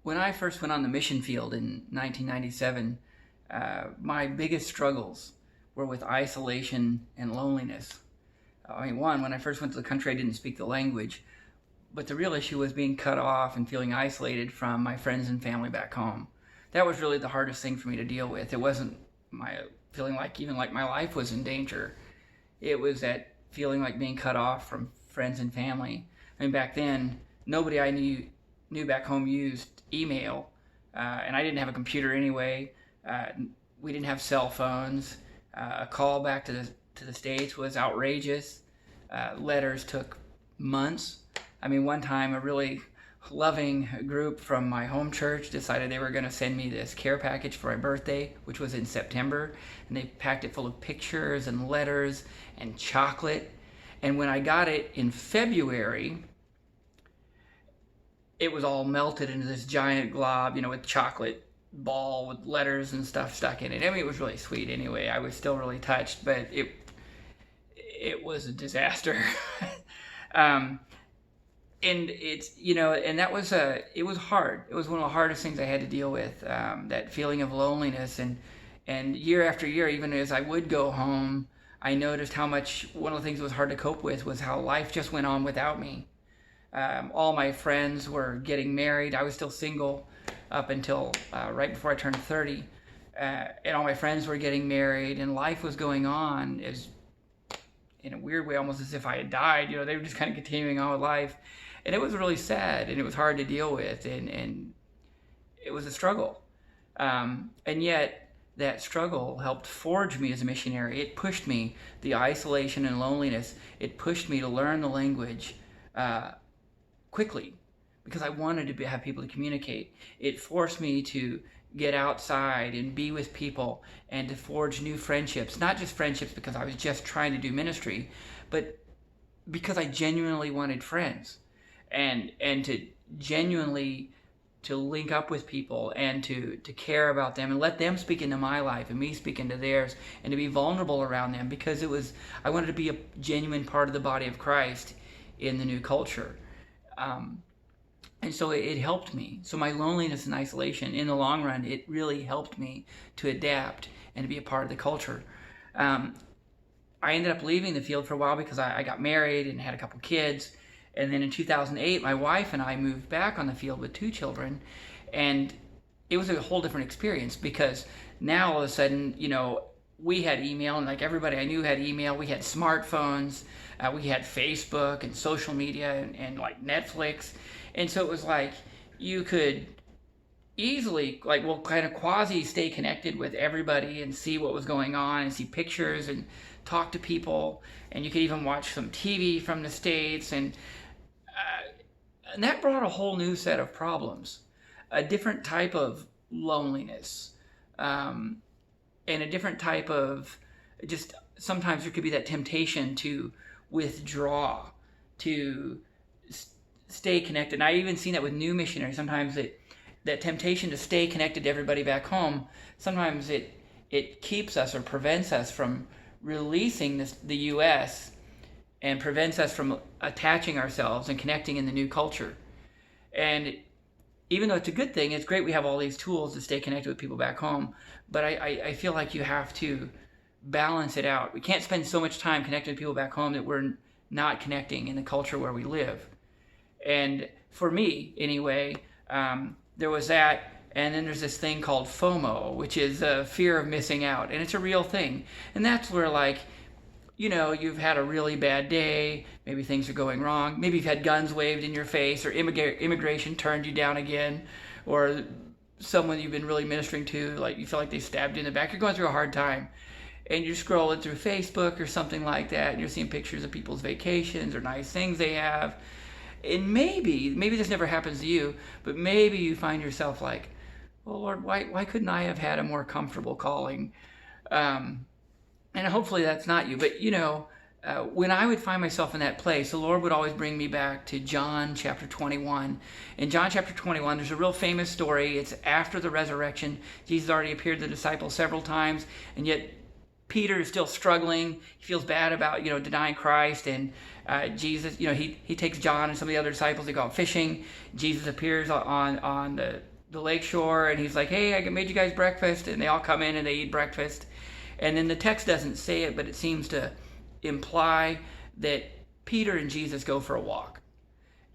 When I first went on the mission field in 1997, my biggest struggles were with isolation and loneliness. I mean, one, when I first went to the country, I didn't speak the language, but the real issue was being cut off and feeling isolated from my friends and family back home. That was really the hardest thing for me to deal with. It wasn't my feeling like even like my life was in danger. It was that feeling like being cut off from friends and family. I mean, back then, nobody I knew back home used email, and I didn't have a computer anyway. Uh, we didn't have cell phones. A call back to the States was outrageous. Letters took months. I mean, one time a really loving group from my home church decided they were going to send me this care package for my birthday, which was in September, and they packed it full of pictures and letters and chocolate. And when I got it in February, it was all melted into this giant glob, with chocolate ball with letters and stuff stuck in it. I mean, it was really sweet anyway. I was still really touched, but it was a disaster. um, and and it was hard. It was one of the hardest things I had to deal with. That feeling of loneliness, and year after year, even as I would go home, I noticed how much one of the things that was hard to cope with was how life just went on without me. All my friends were getting married. I was still single up until right before I turned 30. And all my friends were getting married, and life was going on as in a weird way, almost as if I had died. They were just kind of continuing on with life. And it was really sad, and it was hard to deal with, and it was a struggle. And yet, that struggle helped forge me as a missionary. It pushed me, the isolation and loneliness, it pushed me to learn the language quickly because I wanted to have people to communicate. It forced me to get outside and be with people and to forge new friendships, not just friendships because I was just trying to do ministry, but because I genuinely wanted friends and to genuinely to link up with people and to care about them and let them speak into my life and me speak into theirs and to be vulnerable around them because I wanted to be a genuine part of the body of Christ in the new culture. And so it helped me. So my loneliness and isolation, in the long run, it really helped me to adapt and to be a part of the culture. I ended up leaving the field for a while because I got married and had a couple kids. And then in 2008, my wife and I moved back on the field with 2 children. And it was a whole different experience because now all of a sudden, we had email, and like everybody I knew had email. We had smartphones, we had Facebook and social media and like Netflix. And so it was like you could easily kind of quasi stay connected with everybody and see what was going on and see pictures and talk to people. And you could even watch some TV from the States. And that brought a whole new set of problems, a different type of loneliness, and a different type of just sometimes there could be that temptation to withdraw, to stay connected. And I even seen that with new missionaries. Sometimes that temptation to stay connected to everybody back home, sometimes it keeps us or prevents us from releasing the U.S. and prevents us from attaching ourselves and connecting in the new culture. And even though it's a good thing, it's great we have all these tools to stay connected with people back home, but I feel like you have to balance it out. We can't spend so much time connecting with people back home that we're not connecting in the culture where we live. And for me, anyway, there was that, and then there's this thing called FOMO, which is a fear of missing out, and it's a real thing. And that's where, you've had a really bad day, maybe things are going wrong, maybe you've had guns waved in your face, or immigration turned you down again, or someone you've been really ministering to, you feel like they stabbed you in the back, you're going through a hard time. And you're scrolling through Facebook or something like that, and you're seeing pictures of people's vacations or nice things they have. And maybe this never happens to you, but maybe you find yourself like, well, Lord, why couldn't I have had a more comfortable calling? And hopefully that's not you. But, when I would find myself in that place, the Lord would always bring me back to John chapter 21. In John chapter 21, there's a real famous story. It's after the resurrection. Jesus already appeared to the disciples several times, and yet Peter is still struggling. He feels bad about, denying Christ. And Jesus, he takes John and some of the other disciples. They go out fishing. Jesus appears on the lake shore, and he's like, hey, I made you guys breakfast. And they all come in and they eat breakfast. And then the text doesn't say it, but it seems to imply that Peter and Jesus go for a walk.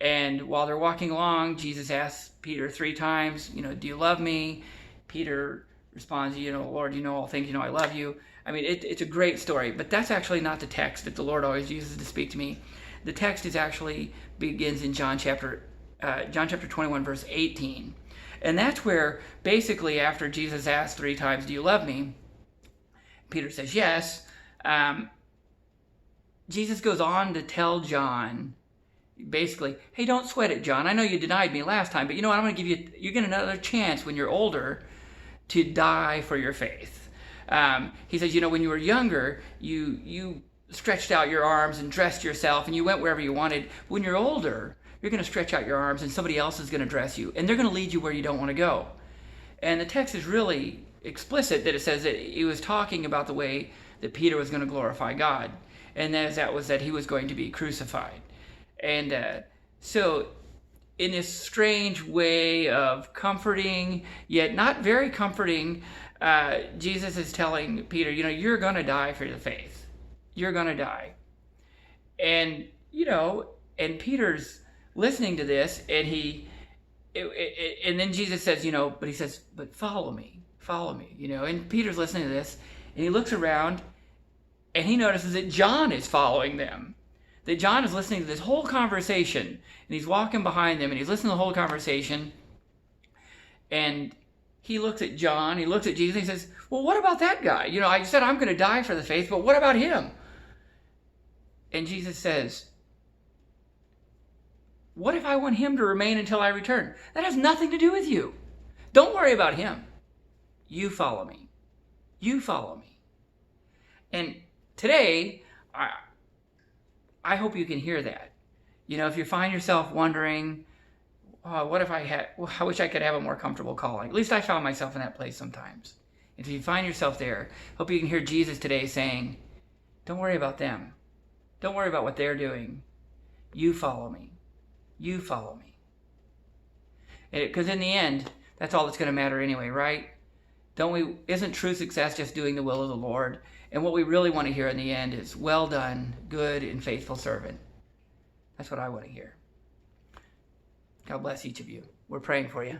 And while they're walking along, Jesus asks Peter 3 times, do you love me? Peter responds, Lord, you know all things, I love you. I mean, it's a great story, but that's actually not the text that the Lord always uses to speak to me. The text begins in John chapter 21, verse 18. And that's where basically after Jesus asks 3 times, do you love me? Peter says yes. Jesus goes on to tell John, basically, hey, don't sweat it, John. I know you denied me last time, but you know what? I'm going to give you get another chance when you're older to die for your faith. He says, when you were younger, you stretched out your arms and dressed yourself and you went wherever you wanted. When you're older, you're going to stretch out your arms and somebody else is going to dress you, and they're going to lead you where you don't want to go. And the text is really explicit that it says that he was talking about the way that Peter was going to glorify God, and that was that he was going to be crucified. And so in this strange way of comforting, yet not very comforting, Jesus is telling Peter, you're going to die for the faith. You're going to die. And, and Peter's listening to this, and and then Jesus says, but he says, but follow me, and Peter's listening to this, and he looks around, and he notices that John is following them. That John is listening to this whole conversation, and he's walking behind them, and he's listening to the whole conversation, and he looks at John, he looks at Jesus, and he says, well, what about that guy? I said I'm going to die for the faith, but what about him? And Jesus says, what if I want him to remain until I return? That has nothing to do with you. Don't worry about him. You follow me. You follow me. And today, I hope you can hear that. If you find yourself wondering, what if I wish I could have a more comfortable calling. At least I found myself in that place sometimes. If you find yourself there, hope you can hear Jesus today saying, don't worry about them. Don't worry about what they're doing. You follow me. You follow me. Because in the end, that's all that's going to matter anyway, right? Isn't true success just doing the will of the Lord? And what we really want to hear in the end is, well done, good and faithful servant. That's what I want to hear. God bless each of you. We're praying for you.